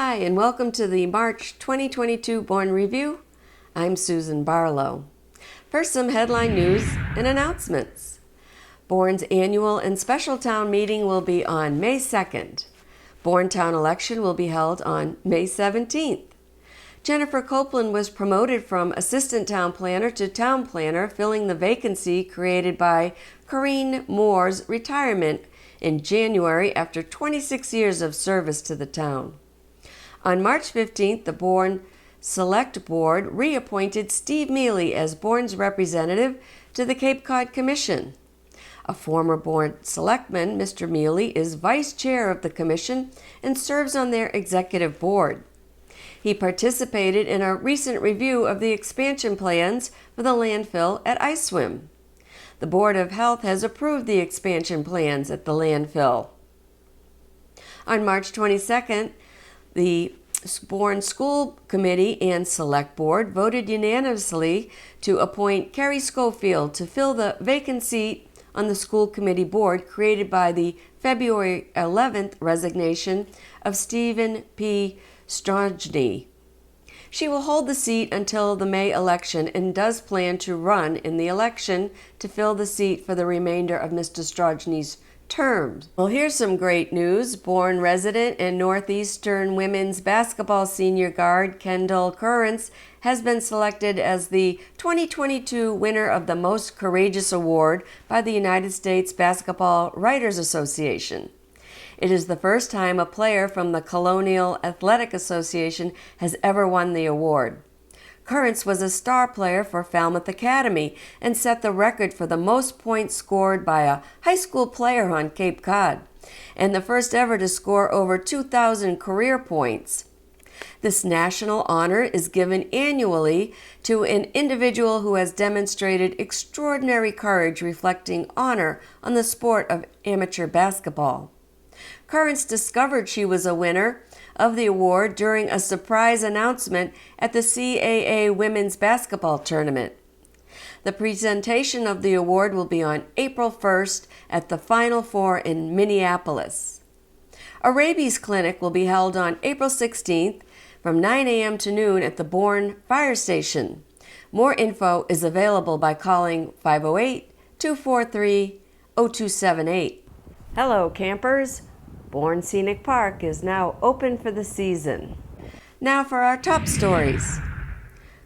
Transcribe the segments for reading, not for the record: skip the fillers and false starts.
Hi, and welcome to the March 2022 Bourne Review. I'm Susan Barlow. First, some headline news and announcements. Bourne's annual and special town meeting will be on May 2nd. Bourne town election will be held on May 17th. Jennifer Copeland was promoted from assistant town planner to town planner, filling the vacancy created by Corrine Moore's retirement in January after 26 years of service to the town. On March 15th, the Bourne Select Board reappointed Steve Mealy as Bourne's representative to the Cape Cod Commission. A former Bourne selectman, Mr. Mealy is vice chair of the commission and serves on their executive board. He participated in a recent review of the expansion plans for the landfill at Icewim. The Board of Health has approved the expansion plans at the landfill. On March 22nd, the Bourne School Committee and Select Board voted unanimously to appoint Carrie Schofield to fill the vacant seat on the school committee board created by the February 11th resignation of Stephen P. Strojny. She will hold the seat until the May election and does plan to run in the election to fill the seat for the remainder of Mr. Strojny's term. Well, here's some great news. Bourne resident and Northeastern women's basketball senior guard Kendall Currence has been selected as the 2022 winner of the Most Courageous Award by the United States Basketball Writers Association. It is the first time a player from the Colonial Athletic Association has ever won the award. Currence was a star player for Falmouth Academy and set the record for the most points scored by a high school player on Cape Cod, and the first ever to score over 2,000 career points. This national honor is given annually to an individual who has demonstrated extraordinary courage, reflecting honor on the sport of amateur basketball. Currence discovered she was a winner of the award during a surprise announcement at the CAA Women's Basketball Tournament. The presentation of the award will be on April 1st at the Final Four in Minneapolis. A rabies clinic will be held on April 16th from 9 a.m. to noon at the Bourne Fire Station. More info is available by calling 508-243-0278. Hello, campers. Bourne Scenic Park is now open for the season. Now for our top stories.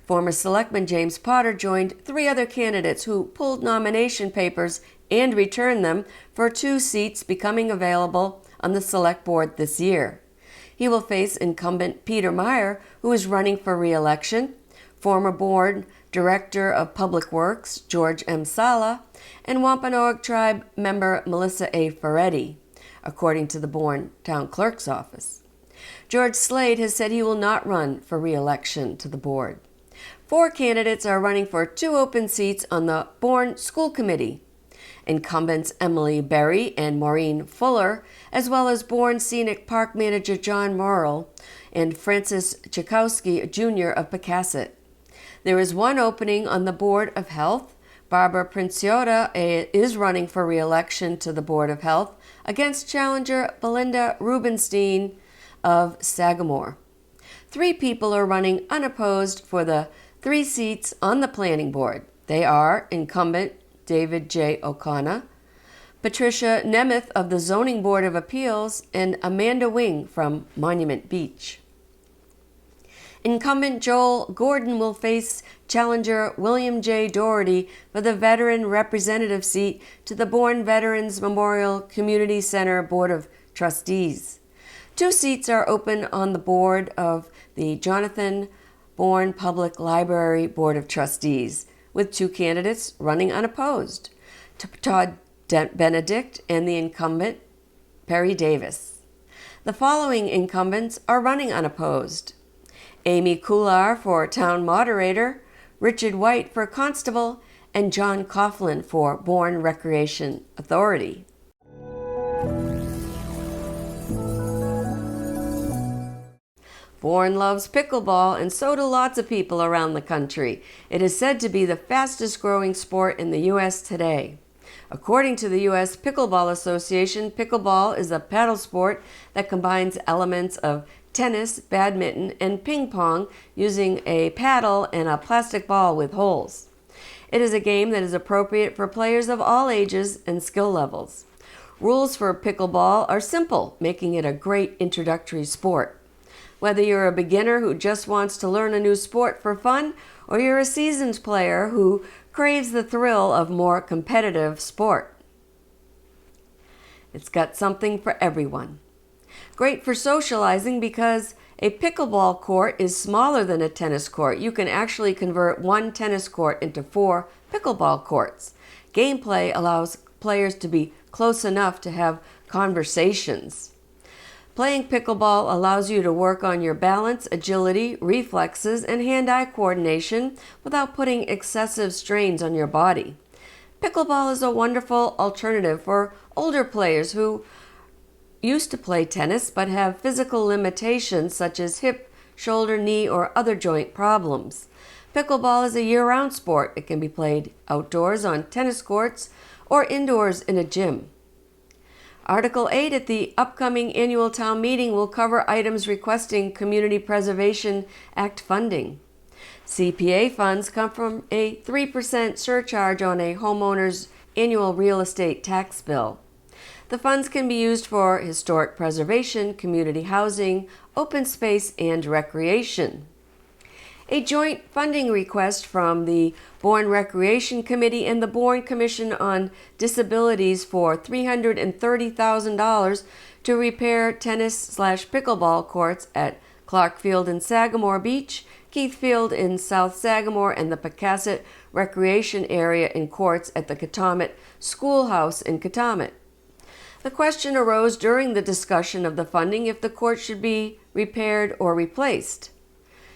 Former Selectman James Potter joined 3 other candidates who pulled nomination papers and returned them for 2 seats becoming available on the Select Board this year. He will face incumbent Peter Meyer, who is running for re-election, former Board Director of Public Works George M. Sala, and Wampanoag Tribe member Melissa A. Ferretti, according to the Bourne Town Clerk's office. George Slade has said he will not run for re-election to the board. 4 candidates are running for 2 open seats on the Bourne School Committee. Incumbents Emily Berry and Maureen Fuller, as well as Bourne Scenic Park Manager John Morrill and Francis Chakowski Jr. of Pecasset. There is 1 opening on the Board of Health. Barbara Princiota is running for re-election to the Board of Health against challenger Belinda Rubenstein of Sagamore. 3 people are running unopposed for the 3 seats on the Planning Board. They are incumbent David J. O'Connor, Patricia Nemeth of the Zoning Board of Appeals, and Amanda Wing from Monument Beach. Incumbent Joel Gordon will face challenger William J. Doherty for the veteran representative seat to the Bourne Veterans Memorial Community Center Board of Trustees. 2 seats are open on the board of the Jonathan Bourne Public Library Board of Trustees, with 2 candidates running unopposed, Todd Benedict and the incumbent Perry Davis. The following incumbents are running unopposed: Amy Coular for Town Moderator, Richard White for Constable, and John Coughlin for Bourne Recreation Authority. Bourne loves pickleball, and so do lots of people around the country. It is said to be the fastest growing sport in the U.S. today. According to the U.S. Pickleball Association, pickleball is a paddle sport that combines elements of tennis, badminton, and ping pong using a paddle and a plastic ball with holes. It is a game that is appropriate for players of all ages and skill levels. Rules for pickleball are simple, making it a great introductory sport. Whether you're a beginner who just wants to learn a new sport for fun, or you're a seasoned player who craves the thrill of more competitive sport, it's got something for everyone. Great for socializing because a pickleball court is smaller than a tennis court. You can actually convert one tennis court into 4 pickleball courts. Gameplay allows players to be close enough to have conversations. Playing pickleball allows you to work on your balance, agility, reflexes, and hand-eye coordination without putting excessive strains on your body. Pickleball is a wonderful alternative for older players who used to play tennis but have physical limitations such as hip, shoulder, knee, or other joint problems. Pickleball is a year-round sport. It can be played outdoors on tennis courts or indoors in a gym. Article 8 at the upcoming annual town meeting will cover items requesting Community Preservation Act funding. CPA funds come from a 3% surcharge on a homeowner's annual real estate tax bill. The funds can be used for historic preservation, community housing, open space, and recreation. A joint funding request from the Bourne Recreation Committee and the Bourne Commission on Disabilities for $330,000 to repair tennis/pickleball courts at Clark Field in Sagamore Beach, Keith Field in South Sagamore, and the Pecasset Recreation Area in courts at the Katomet Schoolhouse in Katomet. The question arose during the discussion of the funding if the court should be repaired or replaced.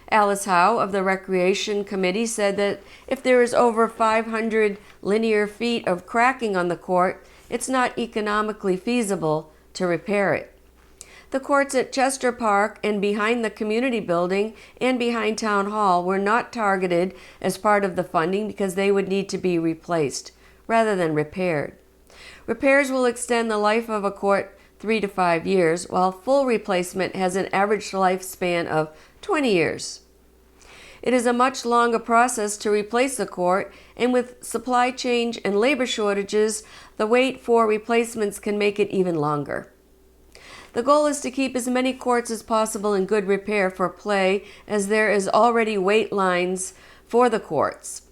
Alice Howe of the Recreation Committee said that if there is over 500 linear feet of cracking on the court, it's not economically feasible to repair it. The courts at Chester Park and behind the community building and behind Town Hall were not targeted as part of the funding because they would need to be replaced rather than repaired. Repairs will extend the life of a court 3 to 5 years, while full replacement has an average lifespan of 20 years. It is a much longer process to replace a court, and with supply chain and labor shortages, the wait for replacements can make it even longer. The goal is to keep as many courts as possible in good repair for play, as there is already wait lines for the courts.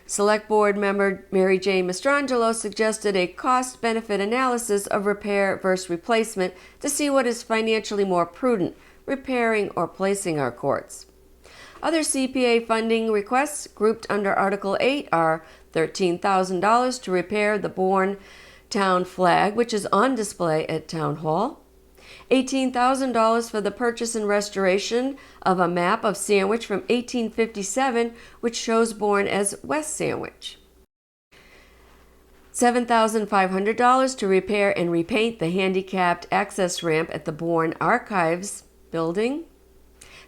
Select Board member Mary Jane Mastrangelo suggested a cost-benefit analysis of repair versus replacement to see what is financially more prudent, repairing or placing our courts. Other CPA funding requests grouped under Article 8 are $13,000 to repair the Bourne town flag, which is on display at Town Hall, $18,000 for the purchase and restoration of a map of Sandwich from 1857, which shows Bourne as West Sandwich, $7,500 to repair and repaint the handicapped access ramp at the Bourne Archives building,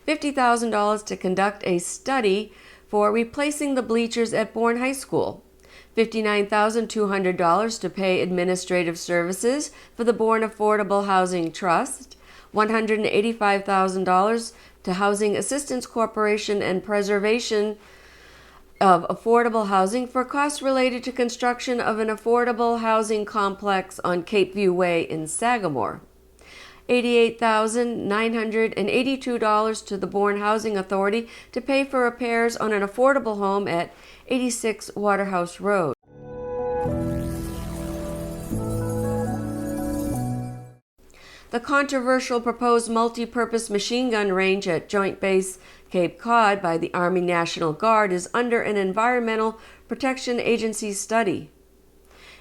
$50,000 to conduct a study for replacing the bleachers at Bourne High School, $59,200 to pay administrative services for the Bourne Affordable Housing Trust, $185,000 to Housing Assistance Corporation and Preservation of Affordable Housing for costs related to construction of an affordable housing complex on Cape View Way in Sagamore, $88,982 to the Bourne Housing Authority to pay for repairs on an affordable home at 86 Waterhouse Road. The controversial proposed multi-purpose machine gun range at Joint Base Cape Cod by the Army National Guard is under an Environmental Protection Agency study,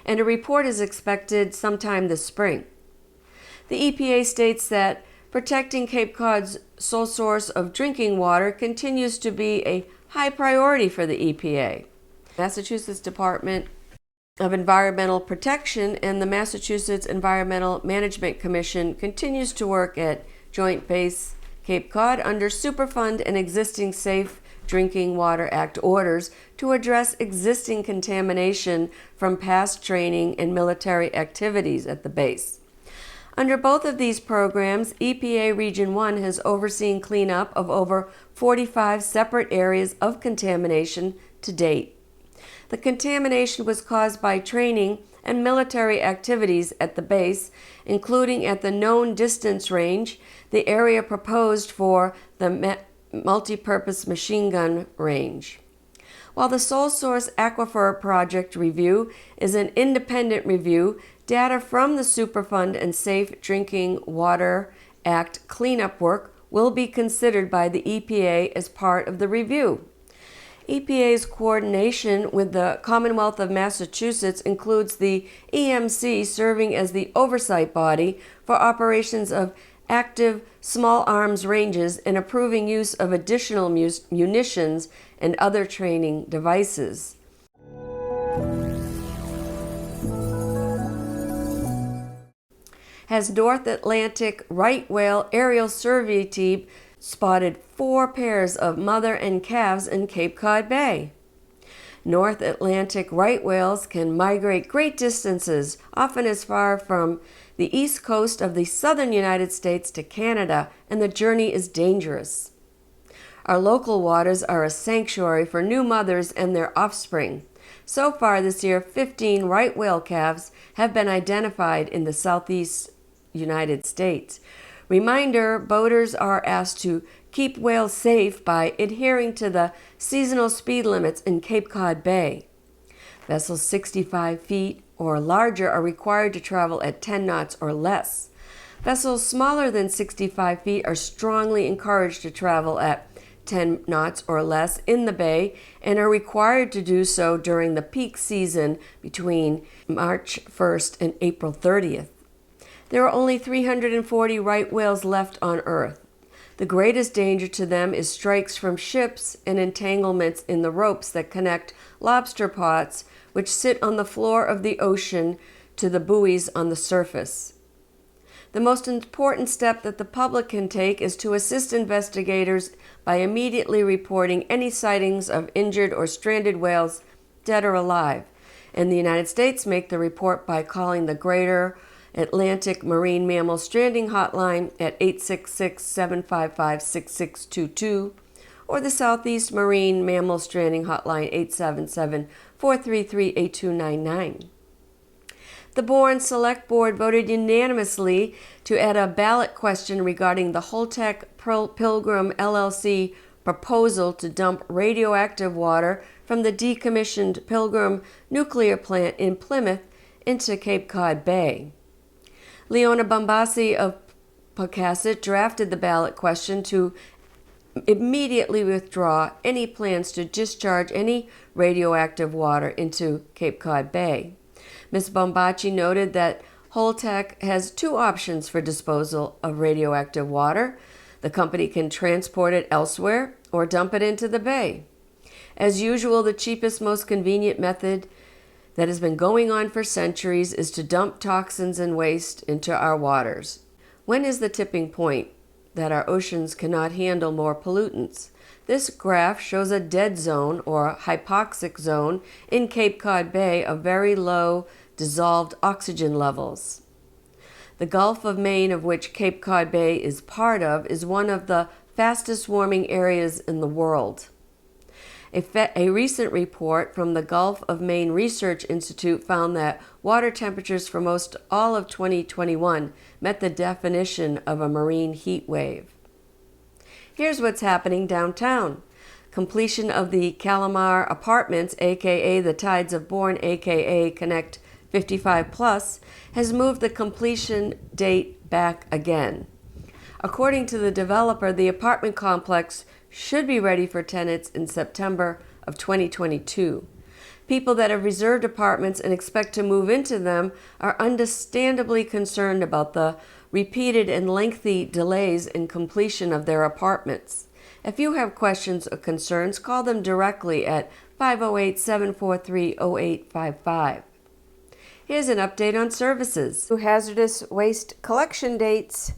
and a report is expected sometime this spring. The EPA states that protecting Cape Cod's sole source of drinking water continues to be a high priority for the EPA. Massachusetts Department of Environmental Protection and the Massachusetts Environmental Management Commission continues to work at Joint Base Cape Cod under Superfund and existing safe Drinking Water Act orders to address existing contamination from past training and military activities at the base. Under both of these programs, EPA Region 1 has overseen cleanup of over 45 separate areas of contamination to date. The contamination was caused by training and military activities at the base, including at the known distance range, the area proposed for the multi-purpose machine gun range. While the Sole Source Aquifer Project review is an independent review, data from the Superfund and Safe Drinking Water Act cleanup work will be considered by the EPA as part of the review. EPA's coordination with the Commonwealth of Massachusetts includes the EMC serving as the oversight body for operations of active small arms ranges and approving use of additional munitions and other training devices. Has North Atlantic right whale aerial survey team spotted 4 pairs of mother and calves in Cape Cod Bay. North Atlantic right whales can migrate great distances, often as far from the east coast of the southern United States to Canada, and the journey is dangerous. Our local waters are a sanctuary for new mothers and their offspring. So far this year, 15 right whale calves have been identified in the southeast United States. Reminder, boaters are asked to keep whales safe by adhering to the seasonal speed limits in Cape Cod Bay. Vessels 65 feet or larger are required to travel at 10 knots or less. Vessels smaller than 65 feet are strongly encouraged to travel at 10 knots or less in the bay and are required to do so during the peak season between March 1st and April 30th. There are only 340 right whales left on Earth. The greatest danger to them is strikes from ships and entanglements in the ropes that connect lobster pots, which sit on the floor of the ocean, to the buoys on the surface. The most important step that the public can take is to assist investigators by immediately reporting any sightings of injured or stranded whales, dead or alive. In the United States, make the report by calling the Greater Atlantic Marine Mammal Stranding Hotline at 866-755-6622 or the Southeast Marine Mammal Stranding Hotline 877-433-8299. The Bourne Select Board voted unanimously to add a ballot question regarding the Holtec Pilgrim LLC proposal to dump radioactive water from the decommissioned Pilgrim nuclear plant in Plymouth into Cape Cod Bay. Leona Bombassi of Pocasset drafted the ballot question to immediately withdraw any plans to discharge any radioactive water into Cape Cod Bay. Ms. Bombacci noted that Holtec has 2 options for disposal of radioactive water. The company can transport it elsewhere or dump it into the bay. As usual, the cheapest, most convenient method that has been going on for centuries is to dump toxins and waste into our waters. When is the tipping point that our oceans cannot handle more pollutants? This graph shows a dead zone or hypoxic zone in Cape Cod Bay of very low dissolved oxygen levels. The Gulf of Maine, of which Cape Cod Bay is part of, is one of the fastest warming areas in the world. A recent report from the Gulf of Maine Research Institute found that water temperatures for most all of 2021 met the definition of a marine heat wave. Here's what's happening downtown. Completion of the Calamar Apartments, aka the Tides of Bourne, aka Connect 55 Plus, has moved the completion date back again. According to the developer, the apartment complex should be ready for tenants in September of 2022. People that have reserved apartments and expect to move into them are understandably concerned about the repeated and lengthy delays in completion of their apartments. If you have questions or concerns, call them directly at 508-743-0855. Here's an update on services. Hazardous waste collection dates.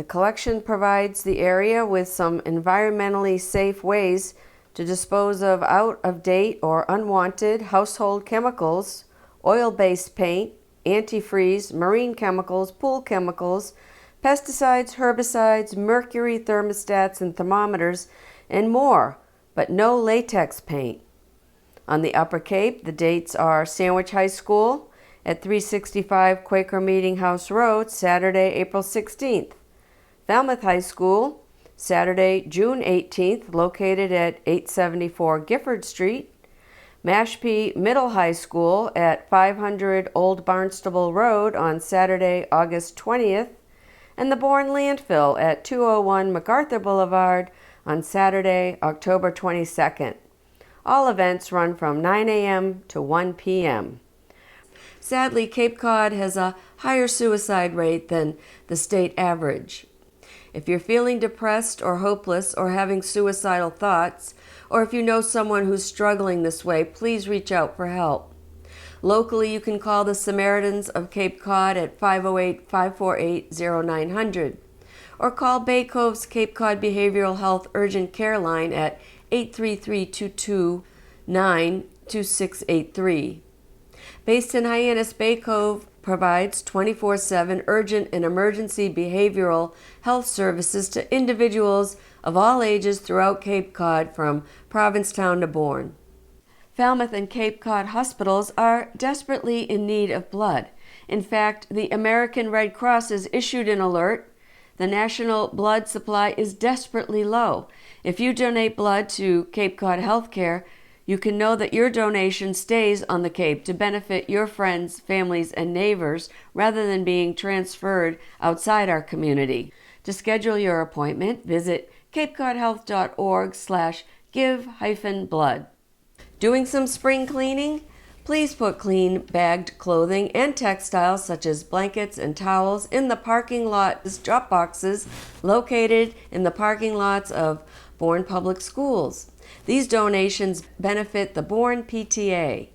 The collection provides the area with some environmentally safe ways to dispose of out-of-date or unwanted household chemicals, oil-based paint, antifreeze, marine chemicals, pool chemicals, pesticides, herbicides, mercury thermostats and thermometers, and more, but no latex paint. On the Upper Cape, the dates are Sandwich High School at 365 Quaker Meeting House Road, Saturday, April 16th. Falmouth High School, Saturday, June 18th, located at 874 Gifford Street. Mashpee Middle High School at 500 Old Barnstable Road on Saturday, August 20th. And the Bourne Landfill at 201 MacArthur Boulevard on Saturday, October 22nd. All events run from 9 a.m. to 1 p.m. Sadly, Cape Cod has a higher suicide rate than the state average. If you're feeling depressed or hopeless or having suicidal thoughts, or if you know someone who's struggling this way, please reach out for help. Locally, you can call the Samaritans of Cape Cod at 508-548-0900, or call Bay Cove's Cape Cod Behavioral Health Urgent Care Line at 833-229-2683. Based in Hyannis, Bay Cove provides 24/7 urgent and emergency behavioral health services to individuals of all ages throughout Cape Cod from Provincetown to Bourne. Falmouth and Cape Cod hospitals are desperately in need of blood. In fact, the American Red Cross has issued an alert. The national blood supply is desperately low. If you donate blood to Cape Cod Healthcare, you can know that your donation stays on the Cape to benefit your friends, families, and neighbors rather than being transferred outside our community. To schedule your appointment, visit capecodhealth.org/give-blood. Doing some spring cleaning? Please put clean bagged clothing and textiles such as blankets and towels in the parking lot drop boxes located in the parking lots of Bourne Public Schools. These donations benefit the Bourne PTA.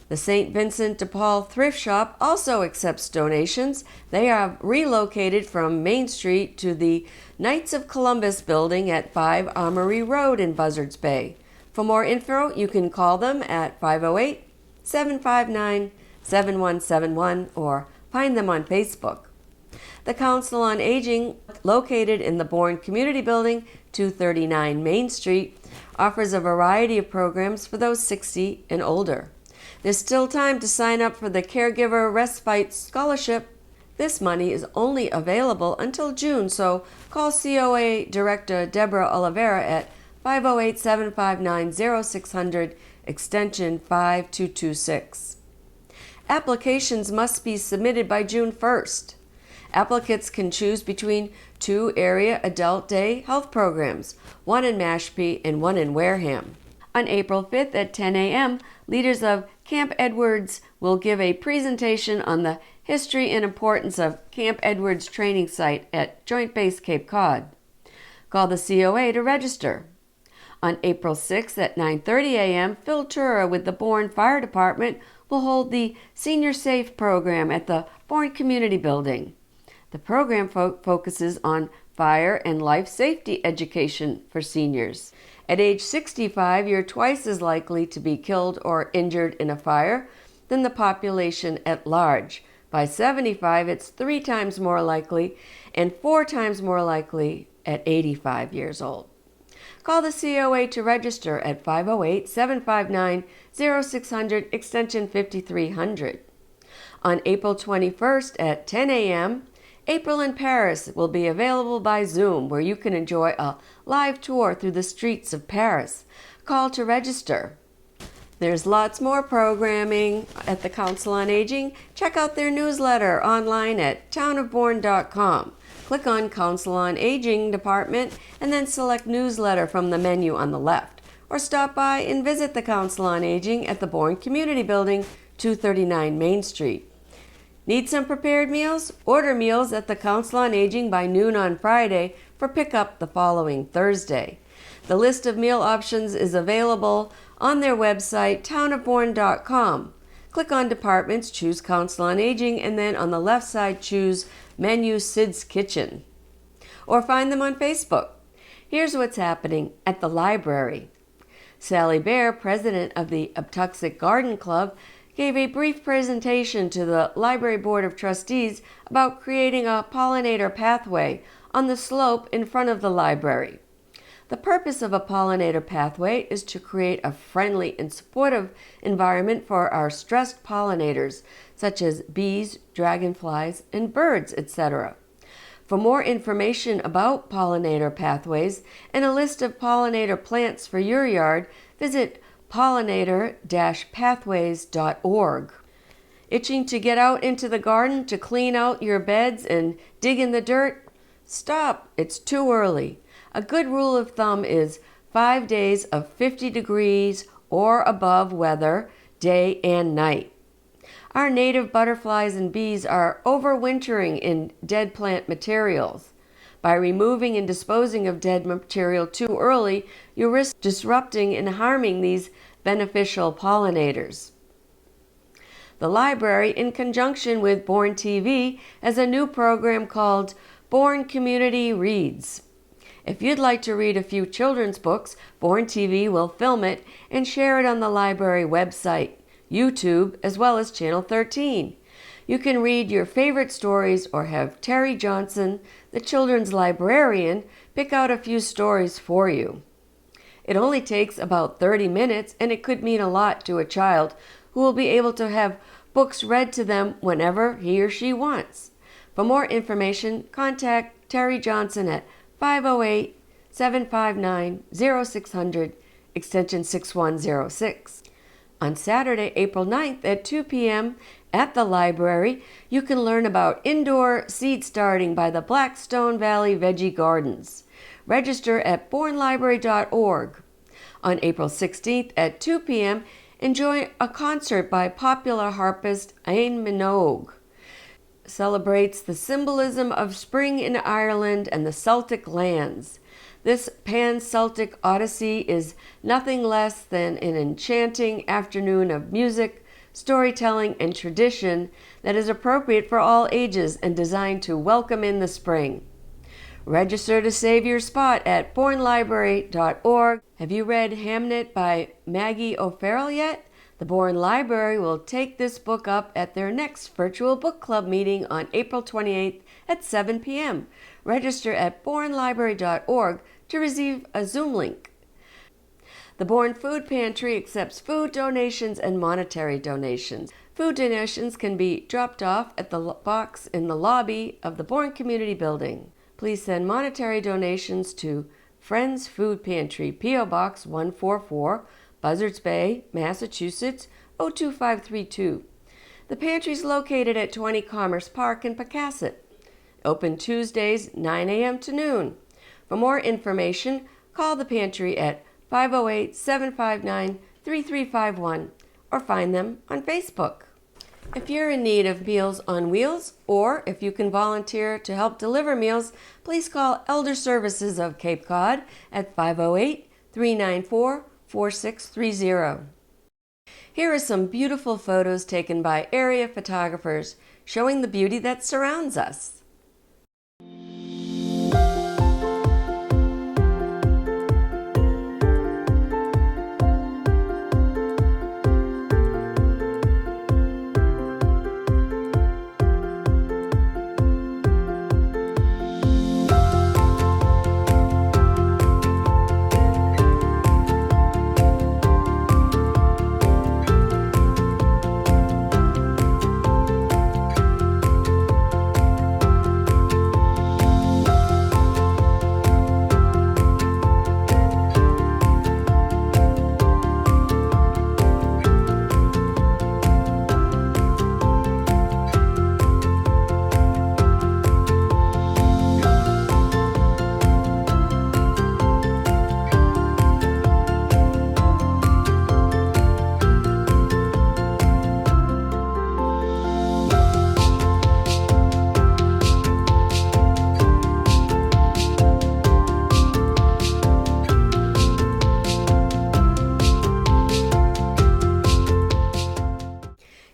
The St. Vincent de Paul Thrift Shop also accepts donations. They are relocated from Main Street to the Knights of Columbus building at 5 Armory Road in Buzzards Bay. For more info, you can call them at 508-759-7171 or find them on Facebook. The Council on Aging, located in the Bourne Community Building, 239 Main Street, offers a variety of programs for those 60 and older. There's still time to sign up for the Caregiver Respite Scholarship. This money is only available until June, so call COA Director Deborah Oliveira at 508-759-0600, extension 5226. Applications must be submitted by June 1st. Applicants can choose between 2 area adult day health programs, one in Mashpee and one in Wareham. On April 5th at 10 a.m., leaders of Camp Edwards will give a presentation on the history and importance of Camp Edwards training site at Joint Base Cape Cod. Call the COA to register. On April 6th at 9:30 a.m., Phil Tura with the Bourne Fire Department will hold the Senior Safe program at the Bourne Community Building. The program focuses on fire and life safety education for seniors. At age 65, you're twice as likely to be killed or injured in a fire than the population at large. By 75, it's 3 times more likely and 4 times more likely at 85 years old. Call the COA to register at 508-759-0600, extension 5300. On April 21st at 10 a.m., April in Paris will be available by Zoom, where you can enjoy a live tour through the streets of Paris. Call to register. There's lots more programming at the Council on Aging. Check out their newsletter online at townofbourne.com. Click on Council on Aging Department and then select Newsletter from the menu on the left. Or stop by and visit the Council on Aging at the Bourne Community Building, 239 Main Street. Need some prepared meals? Order meals at the Council on Aging by noon on Friday for pickup the following Thursday. The list of meal options is available on their website, townofbourne.com. Click on Departments, choose Council on Aging, and then on the left side choose Menu Sid's Kitchen. or find them on Facebook. Here's what's happening at the library. Sally Bear, president of the Uptuxet Garden Club, gave a brief presentation to the Library Board of Trustees about creating a pollinator pathway on the slope in front of the library. The purpose of a pollinator pathway is to create a friendly and supportive environment for our stressed pollinators, such as bees, dragonflies, and birds, etc. For more information about pollinator pathways and a list of pollinator plants for your yard, visit pollinator-pathways.org. Itching to get out into the garden to clean out your beds and dig in the dirt? Stop, it's too early. A good rule of thumb is 5 days of 50 degrees or above weather, day and night. Our native butterflies and bees are overwintering in dead plant materials. By removing and disposing of dead material too early, you risk disrupting and harming these beneficial pollinators. The library, in conjunction with Bourne TV, has a new program called Bourne Community Reads. If you'd like to read a few children's books, Bourne TV will film it and share it on the library website, YouTube, as well as Channel 13. You can read your favorite stories or have Terry Johnson, the children's librarian, pick out a few stories for you. It only takes about 30 minutes, and it could mean a lot to a child who will be able to have books read to them whenever he or she wants. For more information, contact Terry Johnson at 508-759-0600, extension 6106. On Saturday, April 9th at 2 p.m. at the library, you can learn about indoor seed starting by the Blackstone Valley Veggie Gardens. Register at bournelibrary.org. On April 16th at 2 p.m., enjoy a concert by popular harpist Ain Minogue. Celebrates the symbolism of spring in Ireland and the Celtic lands. This pan-Celtic odyssey is nothing less than an enchanting afternoon of music, storytelling, and tradition that is appropriate for all ages and designed to welcome in the spring. Register to save your spot at bournelibrary.org. Have you read Hamnet by Maggie O'Farrell yet? The Bourne Library will take this book up at their next virtual book club meeting on April 28th at 7 p.m. Register at bournelibrary.org to receive a Zoom link. The Bourne Food Pantry accepts food donations and monetary donations. Food donations can be dropped off at the box in the lobby of the Bourne Community Building. Please send monetary donations to Friends Food Pantry, P.O. Box 144, Buzzards Bay, Massachusetts 02532. The pantry is located at 20 Commerce Park in Pocasset. Open Tuesdays 9 a.m. to noon. For more information, call the pantry at 508-759-3351 or find them on Facebook. If you're in need of Meals on Wheels, or if you can volunteer to help deliver meals, please call Elder Services of Cape Cod at 508-394-4630. Here are some beautiful photos taken by area photographers showing the beauty that surrounds us.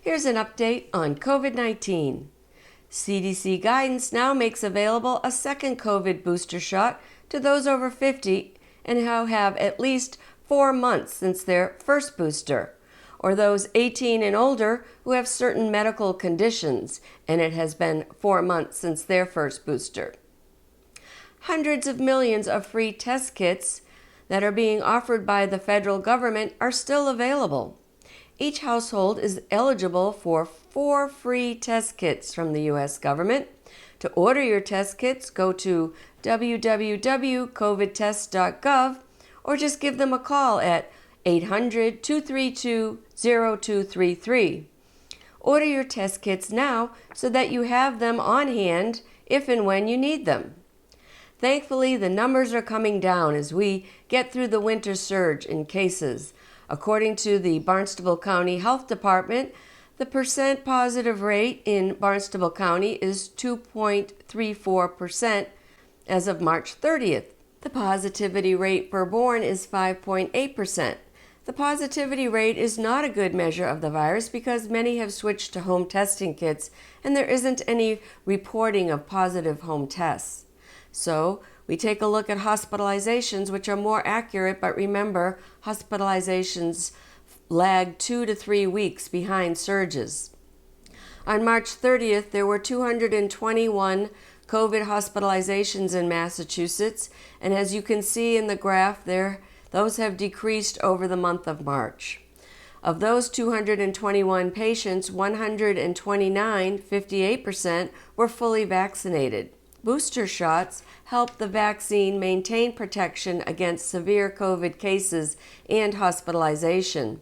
Here's an update on COVID-19. CDC guidance now makes available a second COVID booster shot to those over 50 and who have at least 4 months since their first booster, or those 18 and older who have certain medical conditions and it has been 4 months since their first booster. Hundreds of millions of free test kits that are being offered by the federal government are still available. Each household is eligible for 4 free test kits from the U.S. government. To order your test kits, go to www.covidtest.gov or just give them a call at 800-232-0233. Order your test kits now so that you have them on hand if and when you need them. Thankfully, the numbers are coming down as we get through the winter surge in cases. According to the Barnstable County Health Department, the percent positive rate in Barnstable County is 2.34% as of March 30th. The positivity rate for Bourne is 5.8%. The positivity rate is not a good measure of the virus because many have switched to home testing kits and there isn't any reporting of positive home tests. So, we take a look at hospitalizations, which are more accurate, but remember, hospitalizations lag 2 to 3 weeks behind surges. On March 30th, there were 221 COVID hospitalizations in Massachusetts, and as you can see in the graph there, those have decreased over the month of March. Of those 221 patients, 129, 58%, were fully vaccinated. Booster shots help the vaccine maintain protection against severe COVID cases and hospitalization.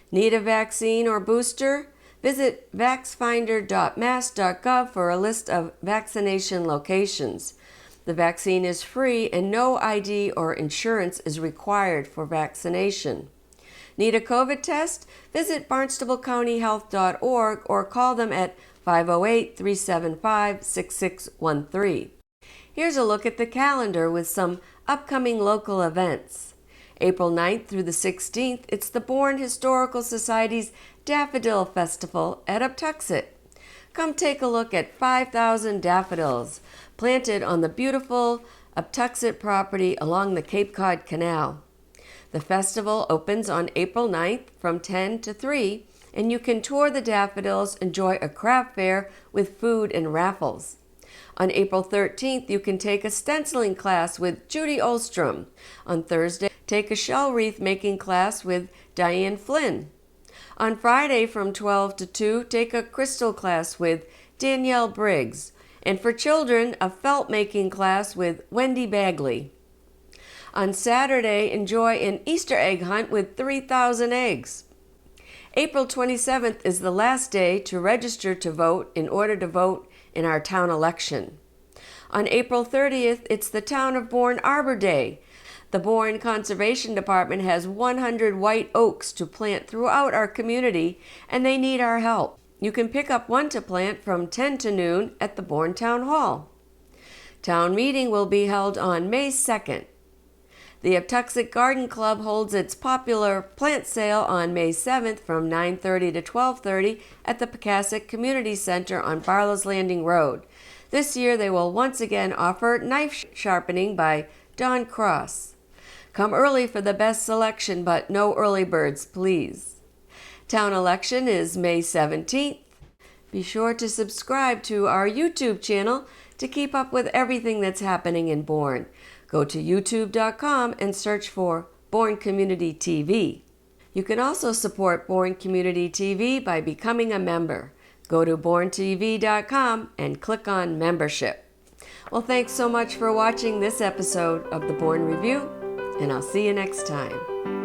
Need a vaccine or booster? Visit vaxfinder.mass.gov for a list of vaccination locations. The vaccine is free and no ID or insurance is required for vaccination. Need a COVID test? Visit barnstablecountyhealth.org or call them at 508-375-6613. Here's a look at the calendar with some upcoming local events. April 9th through the 16th, it's the Bourne Historical Society's Daffodil Festival at Uptuxet. Come take a look at 5,000 daffodils planted on the beautiful Uptuxet property along the Cape Cod Canal. The festival opens on April 9th from 10 to 3, and you can tour the daffodils, enjoy a craft fair with food and raffles. On April 13th, you can take a stenciling class with Judy Olstrom. On Thursday, take a shell wreath making class with Diane Flynn. On Friday from 12 to 2, take a crystal class with Danielle Briggs. And for children, a felt making class with Wendy Bagley. On Saturday, enjoy an Easter egg hunt with 3,000 eggs. April 27th is the last day to register to vote in order to vote in our town election. On April 30th, it's the Town of Bourne Arbor Day. The Bourne Conservation Department has 100 white oaks to plant throughout our community, and they need our help. You can pick up one to plant from 10 to noon at the Bourne Town Hall. Town meeting will be held on May 2nd. The Uptuxet Garden Club holds its popular plant sale on May 7th from 9:30 to 12:30 at the Pecasset Community Center on Barlow's Landing Road. This year they will once again offer knife sharpening by Don Cross. Come early for the best selection, but no early birds, please. Town election is May 17th. Be sure to subscribe to our YouTube channel to keep up with everything that's happening in Bourne. Go to youtube.com and search for Bourne Community TV. You can also support Bourne Community TV by becoming a member. Go to bournetv.com and click on membership. Well, thanks so much for watching this episode of the Bourne Review, and I'll see you next time.